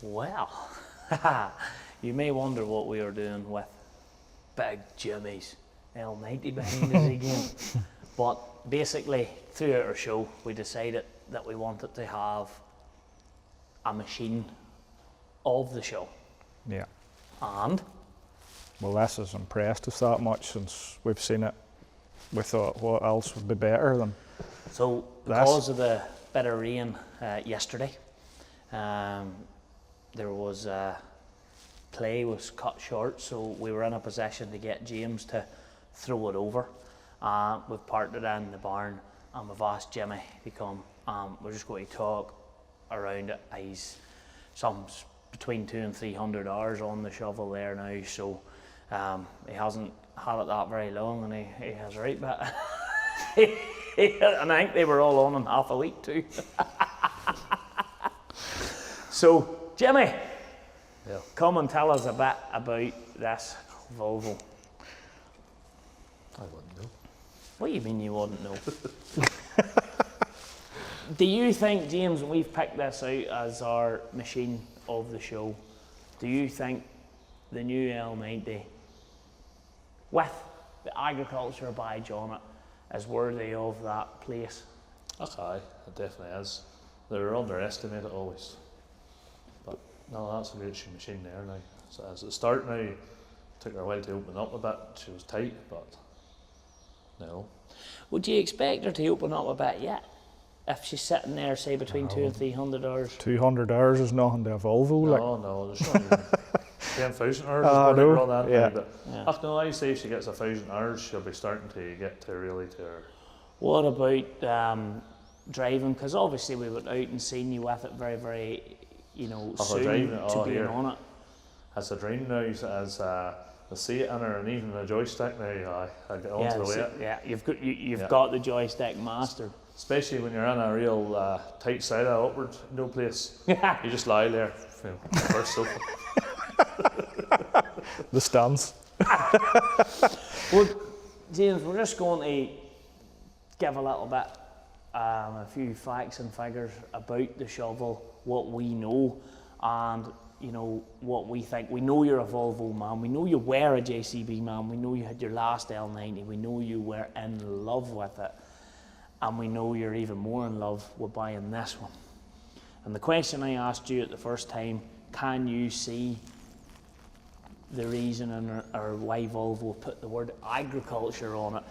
Well, you may wonder what we are doing with Big Jimmy's L90 behind us again. But basically, throughout our show, we decided that we wanted to have a machine of the show. Yeah. And? Well, this has impressed us that much since we've seen it. We thought, what else would be better than So, because of the bit of rain yesterday, there was play was cut short, so we were in a position to get James to throw it over. We've parked it in the barn, and we've asked Jimmy to come. We're just going to talk around it. He's between 200 and 300 hours on the shovel there now, so he hasn't had it that very long, and he has right bit. And I think they were all on in half a week too. So, Jimmy, come and tell us a bit about this Volvo. I wouldn't know. What do you mean you wouldn't know? Do you think, James, when we've picked this out as our machine of the show, do you think the new L90 with the agriculture badge on it is worthy of that place? Aye, it definitely is. They're underestimated always. But no, that's a great machine there now. So as it started now, it took her a while to open up a bit. She was tight, but no. Would you expect her to open up a bit yet? If she's sitting there, say, between 200 and 300 hours? 200 hours is nothing to a Volvo. No, there's not even 10,000 hours is what they run that now. But no, I say if she gets 1,000 hours, she'll be starting to get to really to her. What about driving? Because obviously we went out and seen you with it very, very, soon to being on it. As a dream now, as I see it in her, and even the joystick now, I get onto the way. Yeah, you've got the joystick mastered. Especially when you're in a real tight side of upward, no place. You just lie there, first sofa. The stands. Well, James, we're just going to give a little bit, a few facts and figures about the shovel, what we know, and what we think. We know you're a Volvo man, we know you were a JCB man, we know you had your last L90, we know you were in love with it, and we know you're even more in love with buying this one. And the question I asked you at the first time, can you see the reason or why Volvo put the word agriculture on it?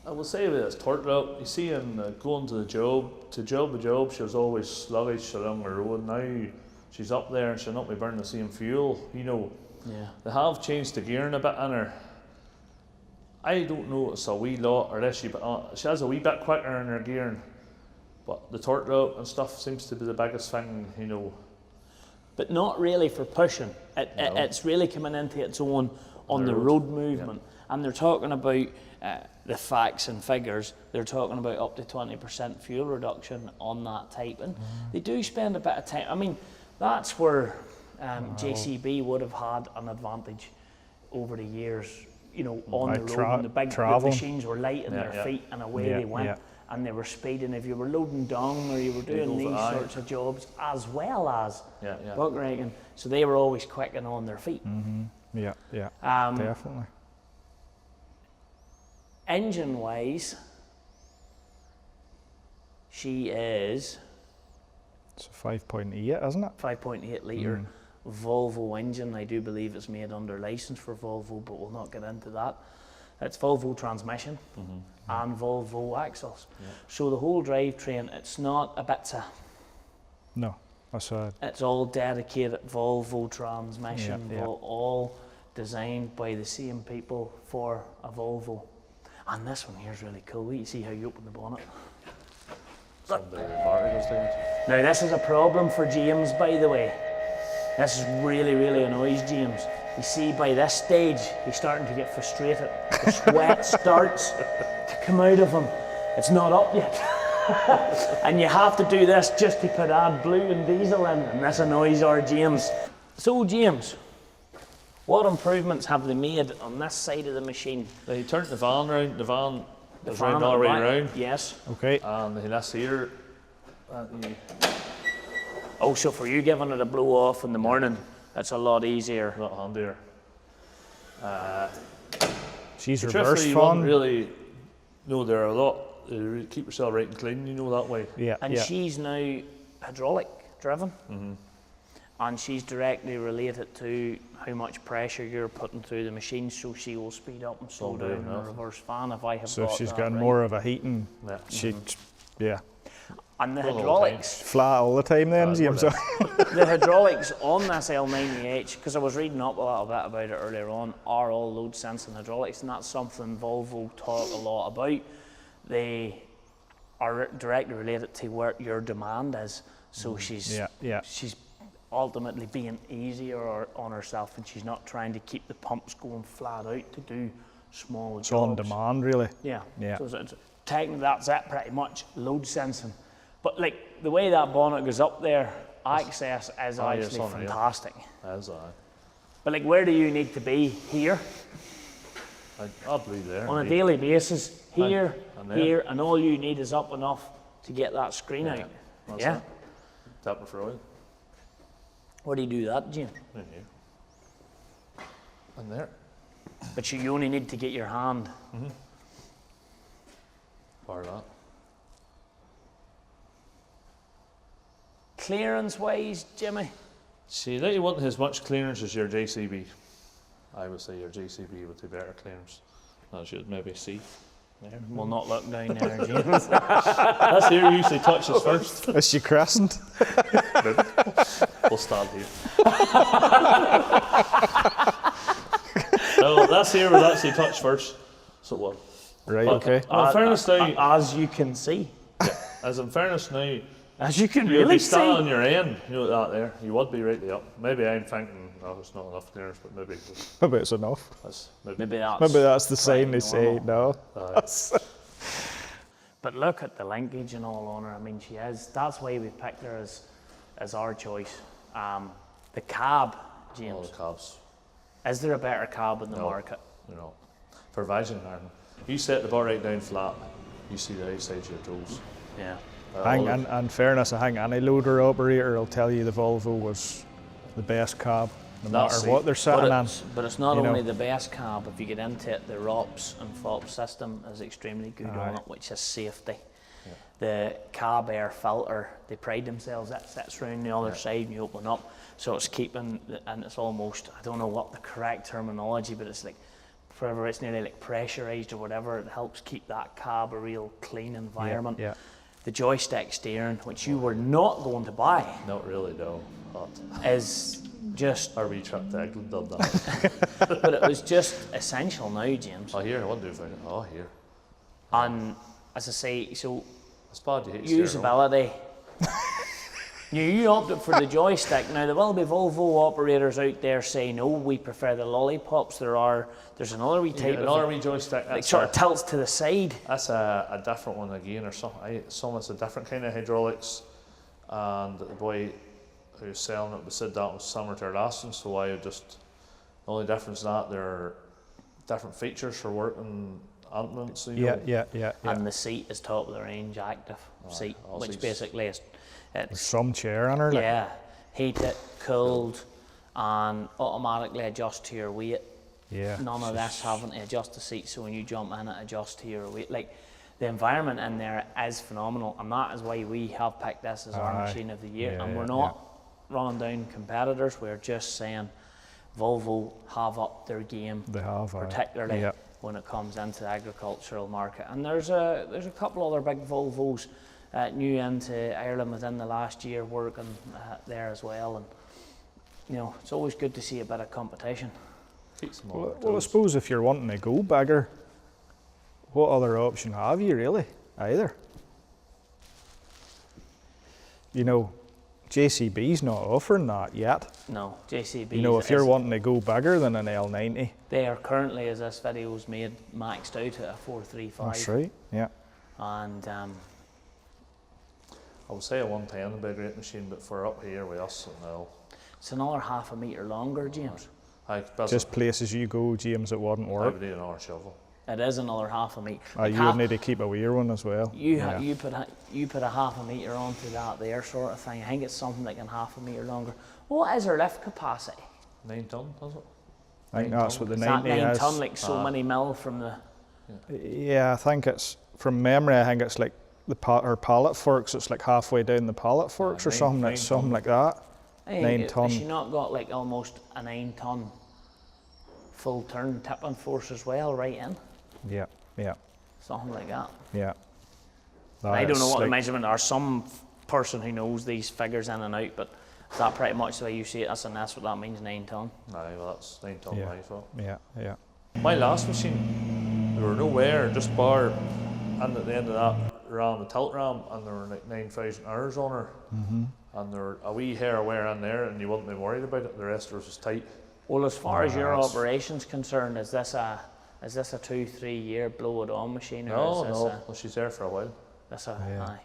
I will say that it's torqued up. You see, in going to job to job, she was always sluggish along the road. Now she's up there and she'll not be burning the same fuel. They have changed the gearing a bit in her. I don't know it's a wee lot or is she, but she has a wee bit quicker in her gearing. But the torque up and stuff seems to be the biggest thing, But not really for pushing. It's really coming into its own on the road movement. Yeah. And they're talking about the facts and figures. They're talking about up to 20% fuel reduction on that type. And they do spend a bit of time. I mean, that's where JCB would have had an advantage over the years, on the road. And the big machines were light in their feet and away they went. Yeah. And they were speeding. If you were loading dung or you were doing these sorts of jobs, as well as buck raking, so they were always quick and on their feet. Yeah, definitely. Engine-wise, she is... It's a 5.8, isn't it? 5.8 litre Volvo engine. I do believe it's made under license for Volvo, but we'll not get into that. It's Volvo transmission and Volvo axles. Yeah. So the whole drivetrain, it's not a Bitsa. No, it's all dedicated Volvo transmission, all designed by the same people for a Volvo. And this one here is really cool. You see how you open the bonnet. Now this is a problem for James, by the way. This is really, really annoys James. You see, by this stage, he's starting to get frustrated. The sweat starts to come out of him. It's not up yet. And you have to do this just to put add blue and diesel in, and this annoys our James. So James, what improvements have they made on this side of the machine? They turned the van round. The van is round all the way round. Yes. Okay. And this here, Oh, so for you giving it a blow off in the morning, that's a lot easier. A lot handier. She's But reverse truthfully, you wouldn't fun. really know there a lot. You keep yourself right and clean, you know, that way. Yeah, And yeah. she's now hydraulic driven. And she's directly related to how much pressure you're putting through the machine, so she will speed up and slow down in the reverse fan if I have So if got she's that got right. more of a heating, Yeah. yeah. And the Well, all the hydraulics, Flat all the time then, James. more the hydraulics on this L90H, because I was reading up a little bit about it earlier on, are all load sensing hydraulics, and that's something Volvo talk a lot about. They are directly related to where your demand is. So she's ultimately being easier on herself, and she's not trying to keep the pumps going flat out to do small jobs. It's on demand, really. Yeah. Yeah. So technically that's it pretty much, load sensing. But like the way that bonnet goes up there, access is actually fantastic. As But like, where do you need to be? Here? I'll believe there. On a daily basis, here, and there. here, and all you need is up enough to get that screen out. That's Yeah. it. Tapping for oil. Where do you do that, Jim? In here. And there. But you only need to get your hand. Bar that. Clearance wise, Jimmy? See, that you want as much clearance as your JCB. I would say your JCB would do better clearance. As you'd maybe see. There. We'll not look down there, James. That's here usually touches first. Is she crescent? We'll start here. No, that's here would actually touch first. So what? Right, But, okay. in fairness now, As you can see. as in fairness now, As you can you'd really be standing on see. your end, you know that there. You would be rightly up. Maybe I'm thinking, oh, it's not enough clearance, but maybe Maybe it's enough. that's Maybe Maybe that's the sign they pretty say, normal. no. But look at the linkage and all on her. I mean, she is. That's why we picked her as our choice. The cab, all James. the cabs. Is there a better cab in the No. market? You know, for vision iron. You set the bar right down flat, you see the outside of your toes. Yeah. Hang, in fairness, I think any loader operator will tell you the Volvo was the best cab, no That's matter it. what they're sitting on. But it's not you know. only the best cab. If you get into it, the ROPS and FOPS system is extremely good on it, which is safety. Yeah. The cab air filter, they pride themselves, that sits around the other side and you open up. So it's keeping, and it's almost, I don't know what the correct terminology, but it's like, forever it's nearly like pressurized or whatever. It helps keep that cab a real clean environment. Yeah. The joystick steering, which you were not going to buy, Not really, no. But is just, our wee trip to England did that. but it was just essential now, James. Oh, here, I wonder if I oh, here. And as I say, so It's bad you hate steering wheel. usability. You opted for the joystick. Now there will be Volvo operators out there saying, "No, we prefer the lollipops." There's another wee type Another of wee joystick. like That's sort of tilts to the side. That's a different one again, or something. It's a different kind of hydraulics. And the boy who's selling it said that was similar to our last one, so I would just, the only difference is that there are different features for working implements. You know. Yeah. And the seat is top of the range active seat, all which seats. basically is There's it's some chair on her. Like. yeah, heated, cooled, and automatically adjust to your weight. Yeah. None of this having to adjust the seat, so when you jump in it, adjust to your weight. Like, the environment in there is phenomenal, and that is why we have picked this as our Aye. machine of the year. Yeah, And we're yeah, not running down competitors, we're just saying Volvo have upped their game, They have. particularly Yeah. when it comes into the agricultural market. And there's a couple other big Volvos new into Ireland within the last year working there as well. And you know, it's always good to see a bit of competition. Keeps them on Well, their well, I toes. suppose if you're wanting to go bigger, what other option have you really? Either. You know, JCB's not offering that yet. No, JCB. You know, if you're wanting to go bigger than an L90, they are currently, as this video is made, maxed out at a 435. that's right. Yeah. And I would say a 110 would be a great machine, but for up here with us, no. it's another half a metre longer, James. I Just places you go, James, it wouldn't I work. would need another shovel. It is another half a metre. You would need to keep a weir one as well. You put a half a metre onto that there sort of thing. I think it's something like a half a metre longer. What is our lift capacity? 9 ton, does it? I think that's what the Is 90 that 9 is. ton, like so many mil from the... Yeah, I think it's, from memory, I think it's like the pallet forks, it's like halfway down the pallet forks or something, it's something like that. Hey, 9 ton. Has she not got like almost a 9 ton full turn tipping force as well, right in? Yeah, yeah, Something like that. yeah. I don't know what the like, measurement are. Some person who knows these figures in and out, but is that pretty much the way you see it? That's what that means, 9 ton. Aye, well that's 9 ton Yeah. as well. Yeah, yeah. My last machine, there were no wear, just bar, and at the end of that ram, the tilt ram, and there were like 9,000 hours on her, and there were a wee hair of wear in there, and you wouldn't be worried about it. The rest was just tight. Well, as far as your operations concerned, is this a 2-3 year blow it on machine, or No, is this no, well, she's there for a while. aye.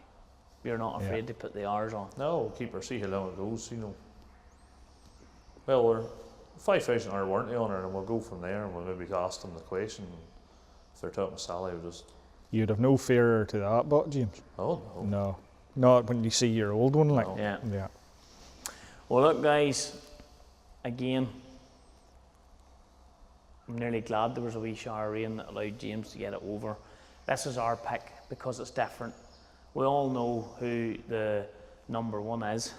You're not afraid to put the hours on. No, we'll keep her, see how long it goes, you know. Well, we're 5,000 hour warranty on her, and we'll go from there, and we'll maybe ask them the question. If they're talking Sally, we'll just. You'd have no fear to that, but James? Oh no. No, not when you see your old one, like. No. Yeah. Yeah. Well, look, guys. Again, I'm nearly glad there was a wee shower rain that allowed James to get it over. This is our pick because it's different. We all know who the number one is,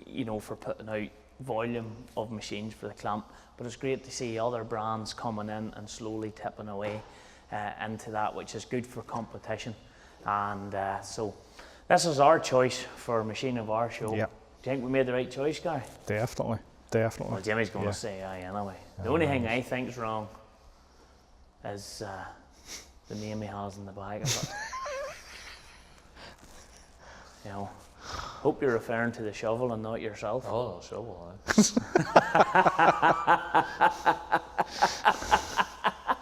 you know, for putting out volume of machines for the clamp, but it's great to see other brands coming in and slowly tipping away into that, which is good for competition. And so this is our choice for machine of our show. Yeah. Do you think we made the right choice, Gary? Definitely, definitely. Well, Jimmy's going Yeah. to say aye anyway. The only thing I think's wrong is the name he has in the bag of it. You know, hope you're referring to the shovel and not yourself. Oh, no, shovel, aye.